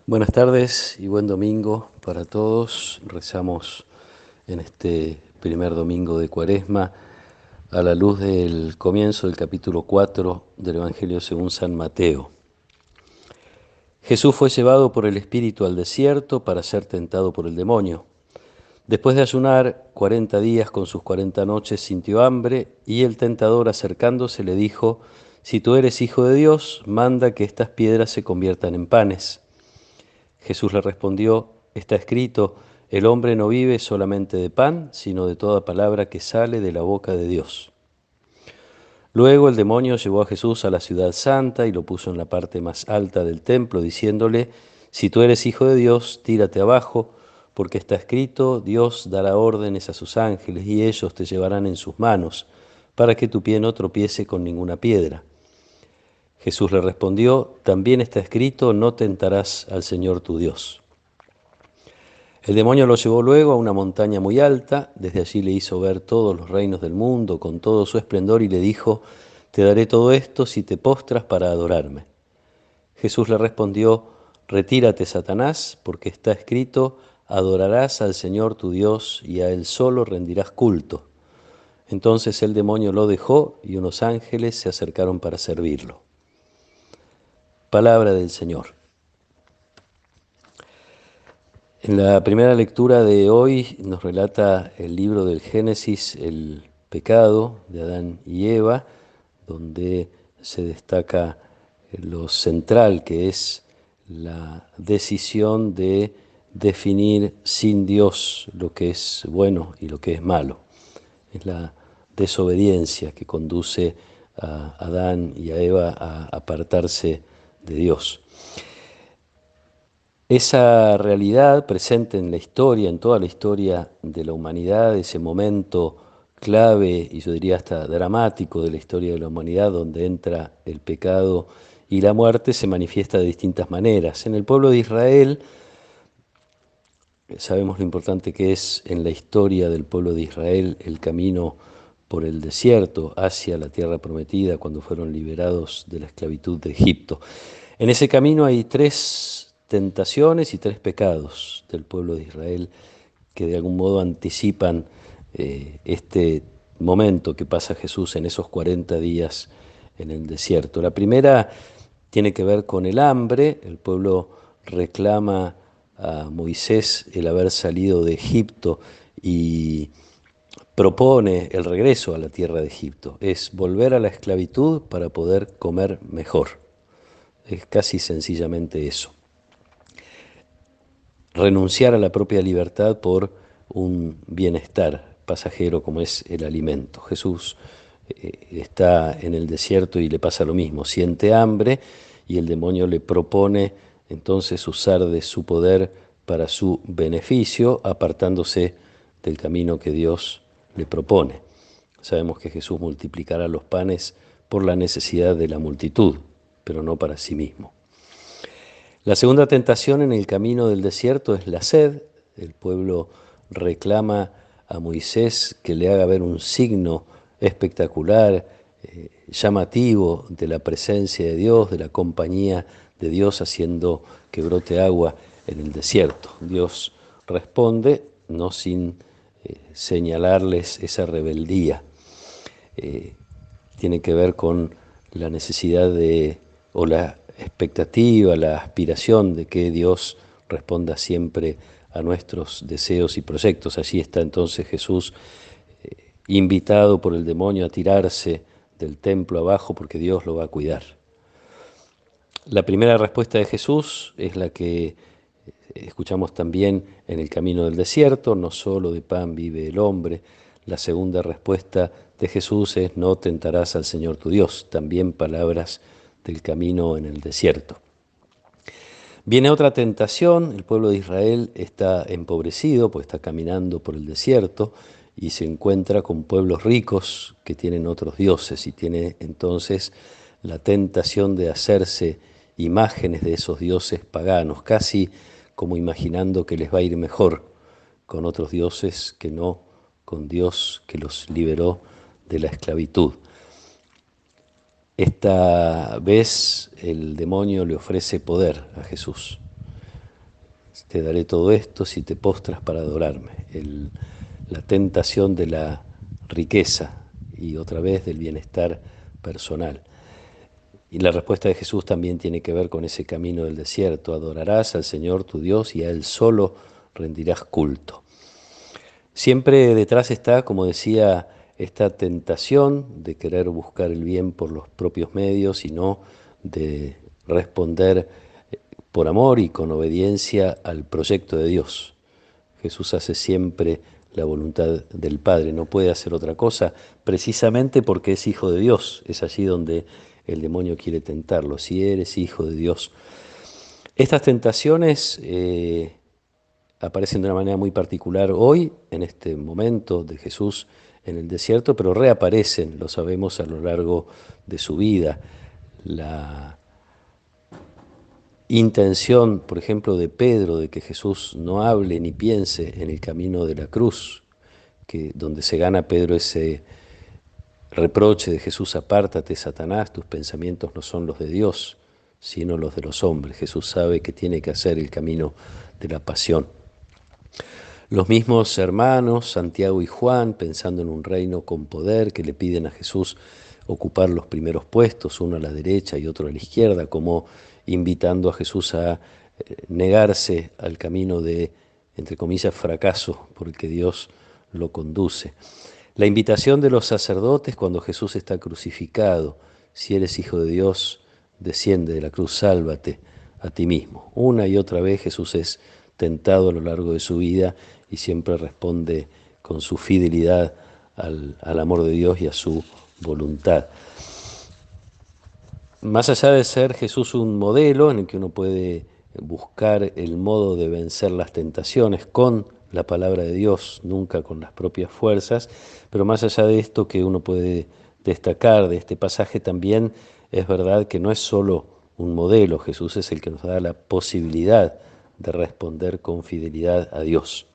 Buenas tardes y buen domingo para todos. Rezamos en este primer domingo de Cuaresma a la luz del comienzo del capítulo 4 del Evangelio según San Mateo. Jesús fue llevado por el Espíritu al desierto para ser tentado por el demonio. Después de ayunar 40 días con sus 40 noches sintió hambre y el tentador acercándose le dijo: «Si tú eres hijo de Dios, manda que estas piedras se conviertan en panes». Jesús le respondió: «Está escrito, el hombre no vive solamente de pan, sino de toda palabra que sale de la boca de Dios». Luego el demonio llevó a Jesús a la ciudad santa y lo puso en la parte más alta del templo, diciéndole: «Si tú eres hijo de Dios, tírate abajo, porque está escrito, Dios dará órdenes a sus ángeles y ellos te llevarán en sus manos, para que tu pie no tropiece con ninguna piedra». Jesús le respondió: «También está escrito, no tentarás al Señor tu Dios». El demonio lo llevó luego a una montaña muy alta, desde allí le hizo ver todos los reinos del mundo con todo su esplendor y le dijo: «Te daré todo esto si te postras para adorarme». Jesús le respondió: «Retírate, Satanás, porque está escrito, adorarás al Señor tu Dios y a Él solo rendirás culto». Entonces el demonio lo dejó y unos ángeles se acercaron para servirlo. Palabra del Señor. En la primera lectura de hoy nos relata el libro del Génesis, el pecado de Adán y Eva, donde se destaca lo central que es la decisión de definir sin Dios lo que es bueno y lo que es malo. Es la desobediencia que conduce a Adán y a Eva a apartarse de Dios. Esa realidad presente en la historia, en toda la historia de la humanidad, ese momento clave y yo diría hasta dramático de la historia de la humanidad, donde entra el pecado y la muerte, se manifiesta de distintas maneras. En el pueblo de Israel, sabemos lo importante que es en la historia del pueblo de Israel el camino por el desierto hacia la tierra prometida cuando fueron liberados de la esclavitud de Egipto. En ese camino hay tres tentaciones y tres pecados del pueblo de Israel que de algún modo anticipan este momento que pasa Jesús en esos 40 días en el desierto. La primera tiene que ver con el hambre. El pueblo reclama a Moisés el haber salido de Egipto y propone el regreso a la tierra de Egipto. Es volver a la esclavitud para poder comer mejor. Es casi sencillamente eso. Renunciar a la propia libertad por un bienestar pasajero como es el alimento. Jesús está en el desierto y le pasa lo mismo, siente hambre y el demonio le propone entonces usar de su poder para su beneficio, apartándose del camino que Dios le propone. Sabemos que Jesús multiplicará los panes por la necesidad de la multitud, pero no para sí mismo. La segunda tentación en el camino del desierto es la sed. El pueblo reclama a Moisés que le haga ver un signo espectacular, llamativo de la presencia de Dios, de la compañía de Dios haciendo que brote agua en el desierto. Dios responde, no sin señalarles esa rebeldía. Tiene que ver con la necesidad o la expectativa, la aspiración de que Dios responda siempre a nuestros deseos y proyectos. Allí está entonces Jesús invitado por el demonio a tirarse del templo abajo porque Dios lo va a cuidar. La primera respuesta de Jesús es la que escuchamos también en el camino del desierto: no solo de pan vive el hombre. La segunda respuesta de Jesús es: no tentarás al Señor tu Dios. También palabras del camino en el desierto. Viene otra tentación. El pueblo de Israel está empobrecido, pues está caminando por el desierto y se encuentra con pueblos ricos que tienen otros dioses y tiene entonces la tentación de hacerse imágenes de esos dioses paganos, casi como imaginando que les va a ir mejor con otros dioses que no con Dios que los liberó de la esclavitud. Esta vez el demonio le ofrece poder a Jesús. te daré todo esto si te postras para adorarme. La tentación de la riqueza y otra vez del bienestar personal. Y la respuesta de Jesús también tiene que ver con ese camino del desierto. Adorarás al Señor tu Dios y a Él solo rendirás culto. Siempre detrás está, como decía, esta tentación de querer buscar el bien por los propios medios y no de responder por amor y con obediencia al proyecto de Dios. Jesús hace siempre la voluntad del Padre, no puede hacer otra cosa, precisamente porque es hijo de Dios. Es allí donde el demonio quiere tentarlo. Si eres hijo de Dios. Estas tentaciones aparecen de una manera muy particular hoy, en este momento de Jesús en el desierto, pero reaparecen, lo sabemos, a lo largo de su vida. La intención, por ejemplo, de Pedro, de que Jesús no hable ni piense en el camino de la cruz, donde se gana Pedro ese reproche de Jesús: apártate, Satanás, tus pensamientos no son los de Dios, sino los de los hombres. Jesús sabe que tiene que hacer el camino de la pasión. Los mismos hermanos, Santiago y Juan, pensando en un reino con poder, que le piden a Jesús ocupar los primeros puestos, uno a la derecha y otro a la izquierda, como invitando a Jesús a negarse al camino de, entre comillas, fracaso por el que Dios lo conduce. La invitación de los sacerdotes cuando Jesús está crucificado: si eres hijo de Dios, desciende de la cruz, sálvate a ti mismo. Una y otra vez Jesús es tentado a lo largo de su vida y siempre responde con su fidelidad al amor de Dios y a su voluntad. Más allá de ser Jesús un modelo en el que uno puede buscar el modo de vencer las tentaciones con la palabra de Dios, nunca con las propias fuerzas, pero más allá de esto que uno puede destacar de este pasaje, también es verdad que no es solo un modelo. Jesús es el que nos da la posibilidad de responder con fidelidad a Dios.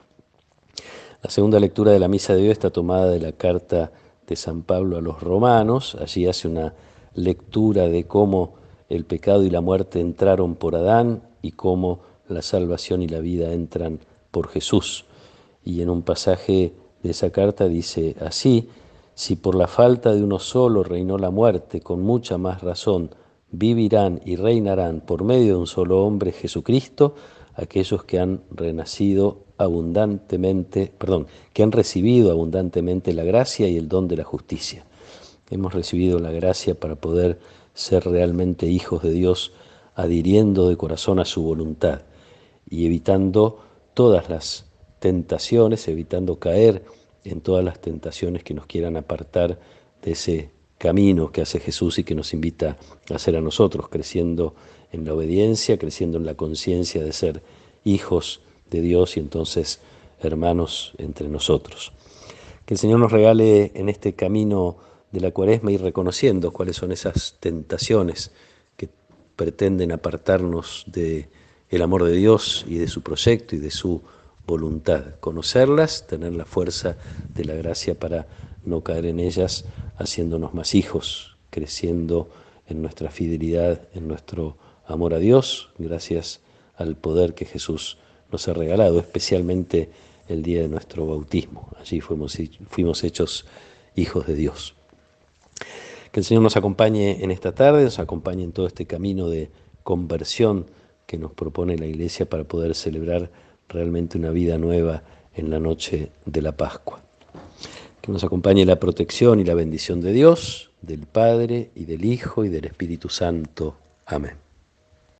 La segunda lectura de la misa de hoy está tomada de la carta de San Pablo a los Romanos. Allí hace una lectura de cómo el pecado y la muerte entraron por Adán y cómo la salvación y la vida entran por Jesús. Y en un pasaje de esa carta dice así: si por la falta de uno solo reinó la muerte, con mucha más razón vivirán y reinarán por medio de un solo hombre, Jesucristo, aquellos que han que han recibido abundantemente la gracia y el don de la justicia. Hemos recibido la gracia para poder ser realmente hijos de Dios, adhiriendo de corazón a su voluntad y evitando todas las tentaciones, evitando caer en todas las tentaciones que nos quieran apartar de ese camino que hace Jesús y que nos invita a hacer a nosotros, creciendo en la obediencia, creciendo en la conciencia de ser hijos de Dios y entonces hermanos entre nosotros. Que el Señor nos regale en este camino de la Cuaresma ir reconociendo cuáles son esas tentaciones que pretenden apartarnos del amor de Dios y de su proyecto y de su voluntad. Conocerlas, tener la fuerza de la gracia para no caer en ellas, haciéndonos más hijos, creciendo en nuestra fidelidad, en nuestro amor a Dios, gracias al poder que Jesús nos ha regalado, especialmente el día de nuestro bautismo. Allí fuimos hechos hijos de Dios. Que el Señor nos acompañe en esta tarde, nos acompañe en todo este camino de conversión que nos propone la Iglesia para poder celebrar realmente una vida nueva en la noche de la Pascua. Que nos acompañe la protección y la bendición de Dios, del Padre y del Hijo y del Espíritu Santo. Amén.